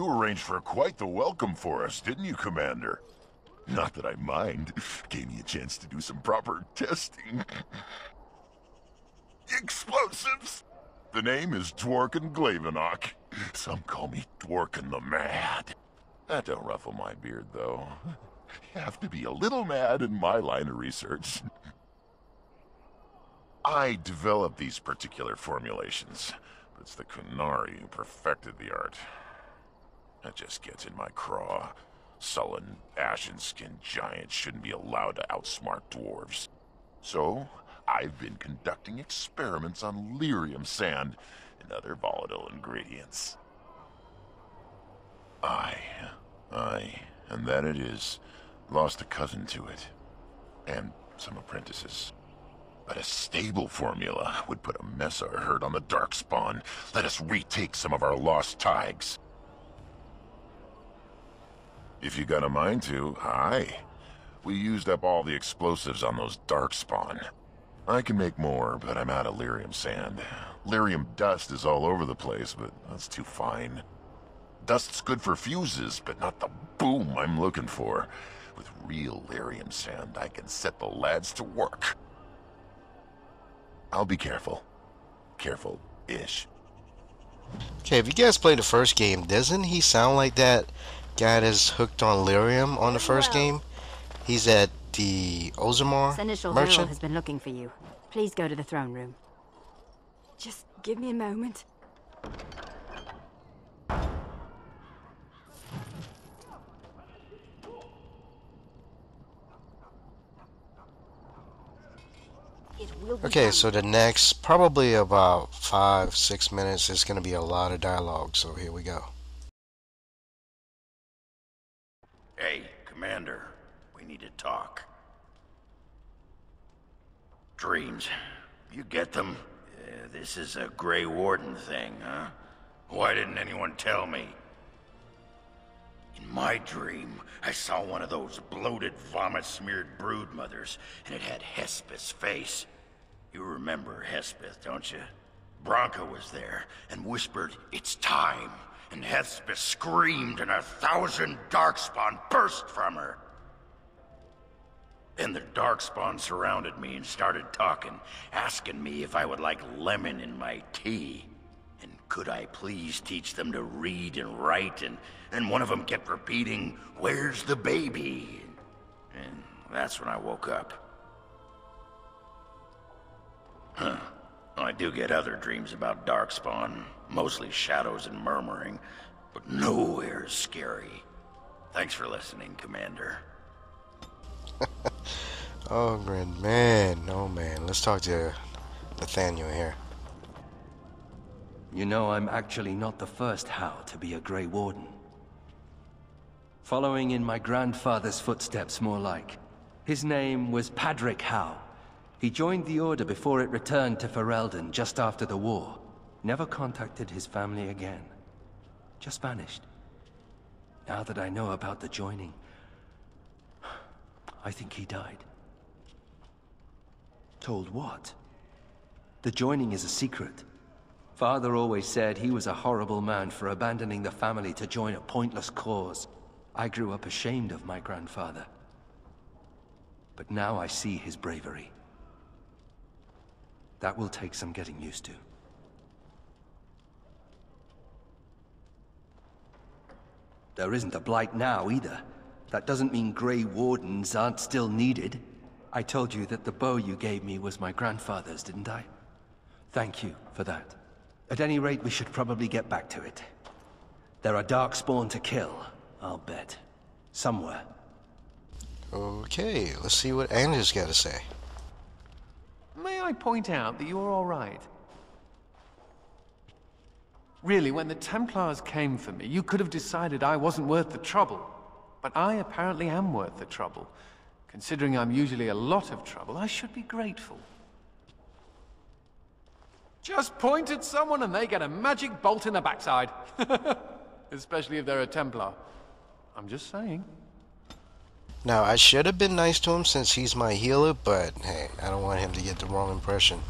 You arranged for quite the welcome for us, didn't you, Commander? Not that I mind. Gave me a chance to do some proper testing. Explosives! The name is Dworkin Glavenok. Some call me Dworkin the Mad. That don't ruffle my beard, though. You have to be a little mad in my line of research. I developed these particular formulations, but it's the Qunari who perfected the art. That just gets in my craw. Sullen, ashen-skinned giants shouldn't be allowed to outsmart dwarves. So, I've been conducting experiments on lyrium sand and other volatile ingredients. And that it is, lost a cousin to it, and some apprentices. But a stable formula would put a mess of hurt on the Darkspawn. Let us retake some of our lost tigers. If you got a mind to, aye. We used up all the explosives on those Darkspawn. I can make more, but I'm out of lyrium sand. Lyrium dust is all over the place, but that's too fine. Dust's good for fuses, but not the boom I'm looking for. With real lyrium sand, I can set the lads to work. I'll be careful. Careful-ish. Okay, if you guys played the first game, doesn't he sound like that guy that's hooked on lyrium on the first game? He's at the Ozamar merchant. Has been looking for you. Please go to the throne room. Just give me a moment. Okay, so the next probably about 5-6 minutes is going to be a lot of dialogue, so here we go. Hey, Commander, we need to talk. Dreams, you get them? This is a Grey Warden thing, huh? Why didn't anyone tell me? In my dream, I saw one of those bloated, vomit-smeared broodmothers, and it had Hespeth's face. You remember Hespeth, don't you? Bronca was there, and whispered, "It's time." And Hespeth screamed, and 1,000 Darkspawn burst from her. Then the Darkspawn surrounded me and started talking, asking me if I would like lemon in my tea. And could I please teach them to read and write, and one of them kept repeating, "Where's the baby?" And that's when I woke up. Huh. I do get other dreams about Darkspawn, mostly shadows and murmuring, but nowhere as scary. Thanks for listening, Commander. Oh, man. Oh, man. Let's talk to Nathaniel here. You know, I'm actually not the first Howe to be a Grey Warden. Following in my grandfather's footsteps, more like. His name was Padric Howe. He joined the Order before it returned to Ferelden just after the war. Never contacted his family again. Just vanished. Now that I know about the joining, I think he died. Told what? The joining is a secret. Father always said he was a horrible man for abandoning the family to join a pointless cause. I grew up ashamed of my grandfather. But now I see his bravery. That will take some getting used to. There isn't a Blight now, either. That doesn't mean Grey Wardens aren't still needed. I told you that the bow you gave me was my grandfather's, didn't I? Thank you for that. At any rate, we should probably get back to it. There are Darkspawn to kill, I'll bet. Somewhere. Okay, let's see what Andrew's got to say. May I point out that you're all right? Really, when the Templars came for me, you could have decided I wasn't worth the trouble. But I apparently am worth the trouble. Considering I'm usually a lot of trouble, I should be grateful. Just point at someone and they get a magic bolt in the backside. Especially if they're a Templar. I'm just saying. Now, I should have been nice to him since he's my healer, but hey, I don't want him to get the wrong impression.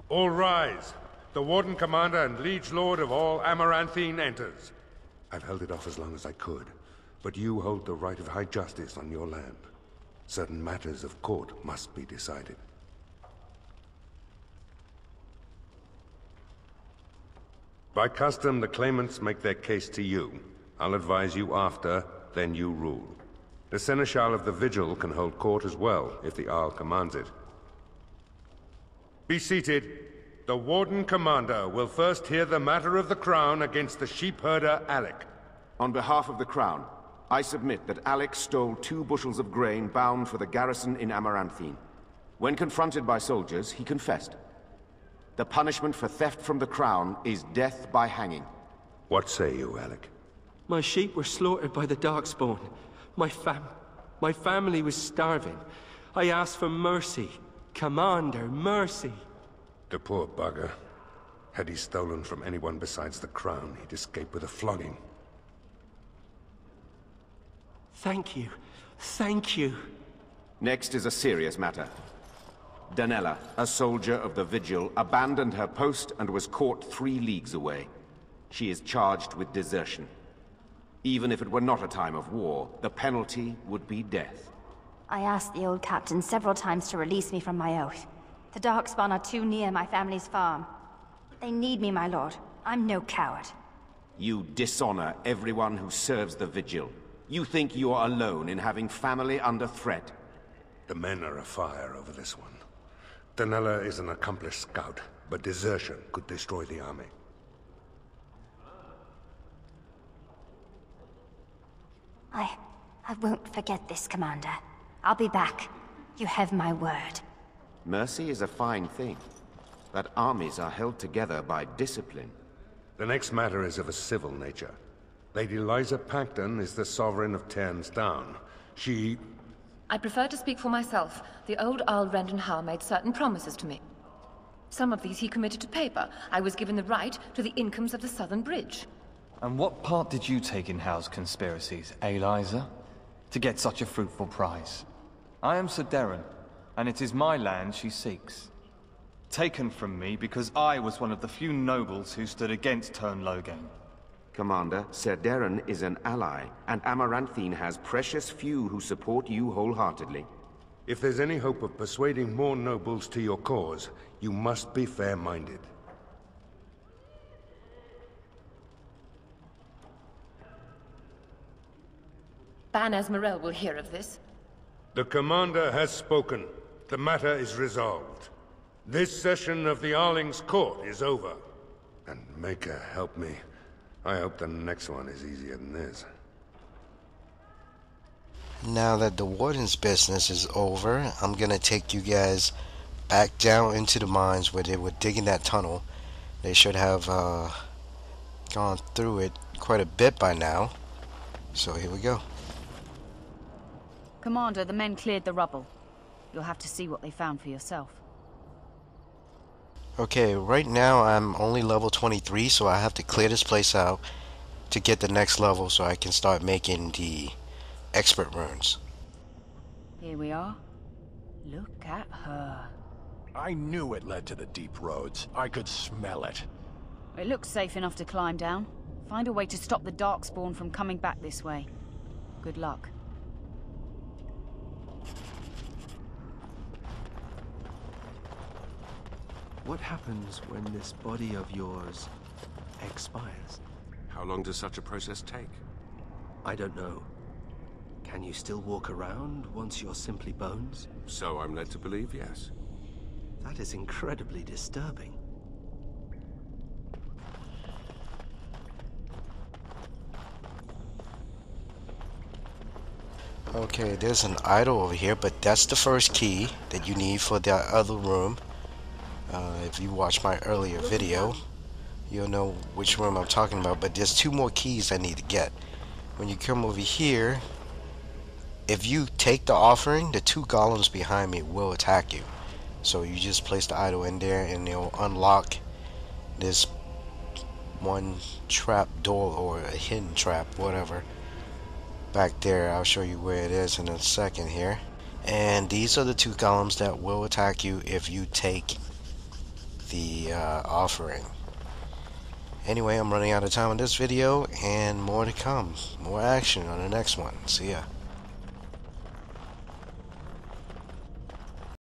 All rise. The Warden Commander and Liege Lord of all Amaranthine enters. I've held it off as long as I could, but you hold the right of high justice on your land. Certain matters of court must be decided. By custom, the claimants make their case to you. I'll advise you after, then you rule. The Seneschal of the Vigil can hold court as well, if the Arl commands it. Be seated. The Warden Commander will first hear the matter of the Crown against the sheepherder Alec. On behalf of the Crown, I submit that Alec stole 2 bushels of grain bound for the garrison in Amaranthine. When confronted by soldiers, he confessed. The punishment for theft from the Crown is death by hanging. What say you, Alec? My sheep were slaughtered by the Darkspawn. My family was starving. I asked for mercy. Commander, mercy. The poor bugger. Had he stolen from anyone besides the Crown, he'd escape with a flogging. Thank you. Thank you. Next is a serious matter. Danella, a soldier of the Vigil, abandoned her post and was caught 3 leagues away. She is charged with desertion. Even if it were not a time of war, the penalty would be death. I asked the old captain several times to release me from my oath. The Darkspawn are too near my family's farm. They need me, my lord. I'm no coward. You dishonor everyone who serves the Vigil. You think you are alone in having family under threat. The men are afire over this one. Danella is an accomplished scout, but desertion could destroy the army. I won't forget this, Commander. I'll be back. You have my word. Mercy is a fine thing, but armies are held together by discipline. The next matter is of a civil nature. Lady Liza Pacton is the sovereign of Terns Down. She... I prefer to speak for myself. The old Arl Rendenhar made certain promises to me. Some of these he committed to paper. I was given the right to the incomes of the Southern Bridge. And what part did you take in Hal's conspiracies, Liza? To get such a fruitful prize? I am Sir Darren, and it is my land she seeks. Taken from me because I was one of the few nobles who stood against Tern Logain. Commander, Sir Darren is an ally, and Amaranthine has precious few who support you wholeheartedly. If there's any hope of persuading more nobles to your cause, you must be fair-minded. Ban Esmerel will hear of this. The Commander has spoken. The matter is resolved. This session of the Arling's court is over. And Maker help me. I hope the next one is easier than this. Now that the Warden's business is over, I'm gonna take you guys back down into the mines where they were digging that tunnel. They should have gone through it quite a bit by now. So here we go. Commander, the men cleared the rubble. You'll have to see what they found for yourself. Okay, right now I'm only level 23, so I have to clear this place out to get the next level so I can start making the expert runes. Here we are. Look at her. I knew it led to the deep roads. I could smell it. It looks safe enough to climb down. Find a way to stop the Darkspawn from coming back this way. Good luck. What happens when this body of yours expires? How long does such a process take? I don't know. Can you still walk around once you're simply bones? So I'm led to believe, yes. That is incredibly disturbing. Okay, there's an idol over here, but that's the first key that you need for the other room. If you watched my earlier video, you'll know which room I'm talking about, but there's 2 more keys I need to get. When you come over here, if you take the offering, the 2 golems behind me will attack you. So you just place the idol in there and it'll unlock this one trap door or a hidden trap, whatever. Back there, I'll show you where it is in a second here. And these are the 2 golems that will attack you if you take the offering. Anyway, I'm running out of time on this video, and more to come. More action on the next one. See ya.